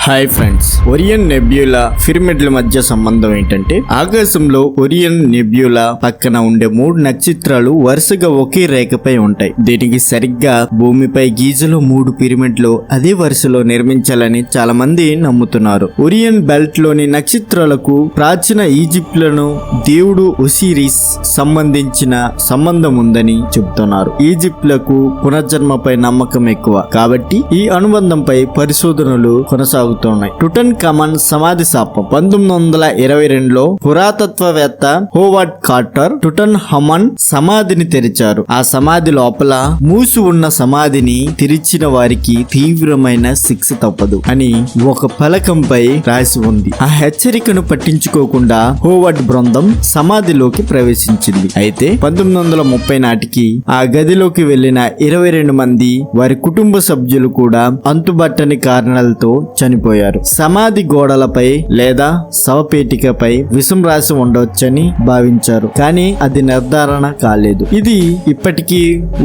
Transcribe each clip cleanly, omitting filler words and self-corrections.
Hi friends, Orion nebula పిరమిడ్ల మధ్య సంబంధం ఏంటంటే ఆకాశంలో ఒరియన్ నెబ్యులా పక్కన ఉండే 3 నక్షత్రాలు వరుసగా ఒకే రేఖపై ఉంటాయి. దీనికి సరిగ్గా భూమిపై గీజలో 3 పిరమిడ్లు అదే వరుసలో నిర్మించాలని చాలా మంది నమ్ముతున్నారు. ఒరియన్ బెల్ట్ లోని నక్షత్రాలకు ప్రాచీన ఈజిప్ట్లను దేవుడు ఒసిరిస్ సంబంధించిన సంబంధం ఉందని చెబుతున్నారు. ఈజిప్ట్లకు పునర్జన్మపై నమ్మకం ఎక్కువ కాబట్టి ఈ అనుబంధంపై పరిశోధనలు కొనసాగుతున్నాయి. టుటన్ ఖామన్ సమాధి శాపం 1922లో పురాతత్వవేత్త హోవర్డ్ కార్టర్ టుటన్ ఖామన్ సమాధిని తెరిచారు. ఆ సమాధి లోపల మూసి ఉన్న సమాధిని తెరిచిన వారికి తీవ్రమైన శిక్ష తప్పదు అని ఒక ఫలకంపై రాసి ఉంది. ఆ హెచ్చరికను పట్టించుకోకుండా హోవర్డ్ బృందం సమాధిలోకి ప్రవేశించింది. అయితే 1930 నాటికి ఆ గదిలోకి వెళ్లిన 22 మంది వారి కుటుంబ సభ్యులు కూడా అంతుబట్టని కారణాలతో చనిపోయారు. సమాధి గోడలపై లేదా శవపేటికపై విషం రాసి ఉండవచ్చని భావించారు, కానీ అది నిర్ధారణ కాలేదు. ఇది ఇప్పటికీ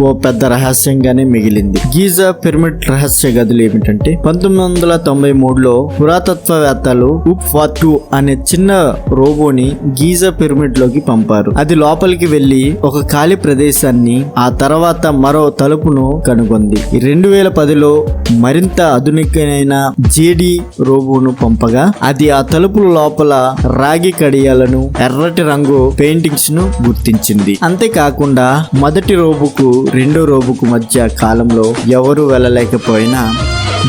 ఓ పెద్ద రహస్యంగానే మిగిలింది. గీజా పిరమిడ్ రహస్య గదులు ఏమిటంటే 1993లో పురాతత్వవేత్తలు ఉప్-ఫాటు అనే చిన్న రోబోని గీజా పిరమిడ్ లోకి పంపారు. అది లోపలికి వెళ్లి ఒక ఖాళీ ప్రదేశాన్ని, ఆ తర్వాత మరో తలుపును కనుగొంది. 2010లో మరింత ఆధునికమైన జేడి రోబోను పంపగా అది ఆ తలుపుల లోపల రాగి కడియాలను, ఎర్రటి రంగు పెయింటింగ్స్ ను గుర్తించింది. అంతేకాకుండా మొదటి రోబోకు రెండో రోబోకు మధ్య కాలంలో ఎవరు వెళ్ళలేకపోయినా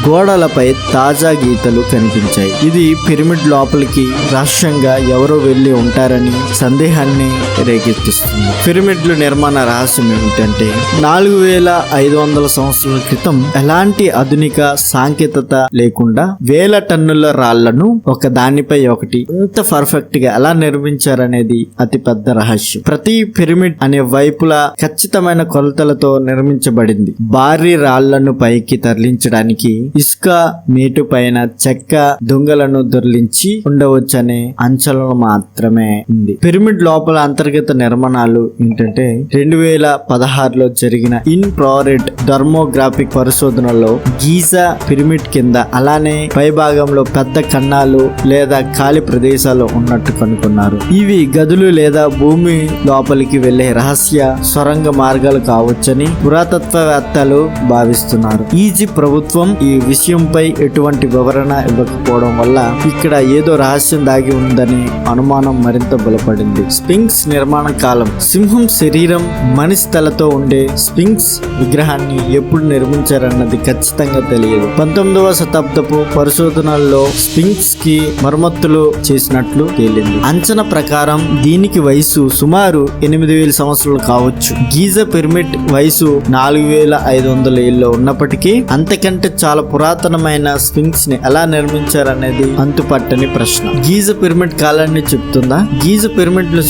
గోడలపై తాజా గీతలు కనిపించాయి. ఇది పిరమిడ్ లోపలికి రహస్యంగా ఎవరో వెళ్లి ఉంటారని సందేహాన్ని రేకెత్తిస్తుంది. పిరమిడ్ల నిర్మాణ రహస్యం ఏమిటంటే 4500 సంవత్సరాల క్రితం ఎలాంటి ఆధునిక సాంకేతికత లేకుండా వేల టన్నుల రాళ్లను ఒక దానిపై ఒకటి ఇంత పర్ఫెక్ట్ గా ఎలా నిర్మించారనేది అతి పెద్ద రహస్యం. ప్రతి పిరమిడ్ అనే వైపులా ఖచ్చితమైన కొలతలతో నిర్మించబడింది. భారీ రాళ్లను పైకి తరలించడానికి ఇసుక మేటు పైన చెక్క దొంగలను దొర్లించి ఉండవచ్చనే అంచనాలు మాత్రమే ఉంది. పిరమిడ్ లోపల అంతర్గత నిర్మాణాలు ఏంటంటే 2016లో జరిగిన ఇన్ఫ్రారెడ్ థర్మోగ్రాఫిక్ పరిశోధనలో గీజా పిరమిడ్ కింద అలానే పై భాగంలో పెద్ద కన్నాలు లేదా ఖాళీ ప్రదేశాలు ఉన్నట్టు కనుగొన్నారు. ఇవి గదులు లేదా భూమి లోపలికి వెళ్లే రహస్య సొరంగ మార్గాలు కావచ్చని పురాతత్వవేత్తలు భావిస్తున్నారు. ఈజిప్ట్ ప్రభుత్వం ఈ విషయంపై ఎటువంటి వివరణ ఇవ్వకపోవడం వల్ల ఇక్కడ ఏదో రహస్యం దాగి ఉందని అనుమానం మరింత బలపడింది. స్ఫింక్స్ నిర్మాణ కాలం. సింహం శరీరం, మనిషి తలతో ఉండే స్ఫింక్స్ విగ్రహాన్ని ఎప్పుడు నిర్మించారన్నది ఖచ్చితంగా తెలియదు. 19వ శతాబ్దపు పరిశోధనల్లో స్ఫింక్స్ కి మరమ్మతులు చేసినట్లు తేలింది. అంచనా ప్రకారం దీనికి వయసు సుమారు 8000 సంవత్సరాలు కావచ్చు. గీజా పిరమిడ్ వయసు 4500 ఏళ్ళు ఉన్నప్పటికీ అంతకంటే చాలా పురాతనమైన స్ఫింక్స్ ని ఎలా నిర్మించారనేది అంతుపట్టని ప్రశ్న. గీజా పిరమిడ్ కాలాన్ని చెప్తుందా? గీజా పిరమిడ్ ను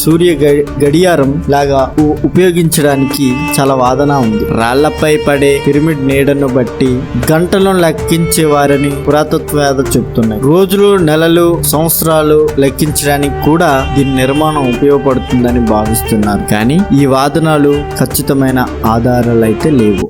సూర్య గడియారం లాగా ఉపయోగించడానికి చాలా వాదన ఉంది. రాళ్లపై పడే పిరమిడ్ నీడను బట్టి గంటలను లెక్కించేవారని పురాతత్వవేత్త చెప్తున్నాయి. రోజులు, నెలలు, సంవత్సరాలు లెక్కించడానికి కూడా దీని నిర్మాణం ఉపయోగపడుతుందని భావిస్తున్నారు. కానీ ఈ వాదనలు ఖచ్చితమైన ఆధారాలు అయితే లేవు.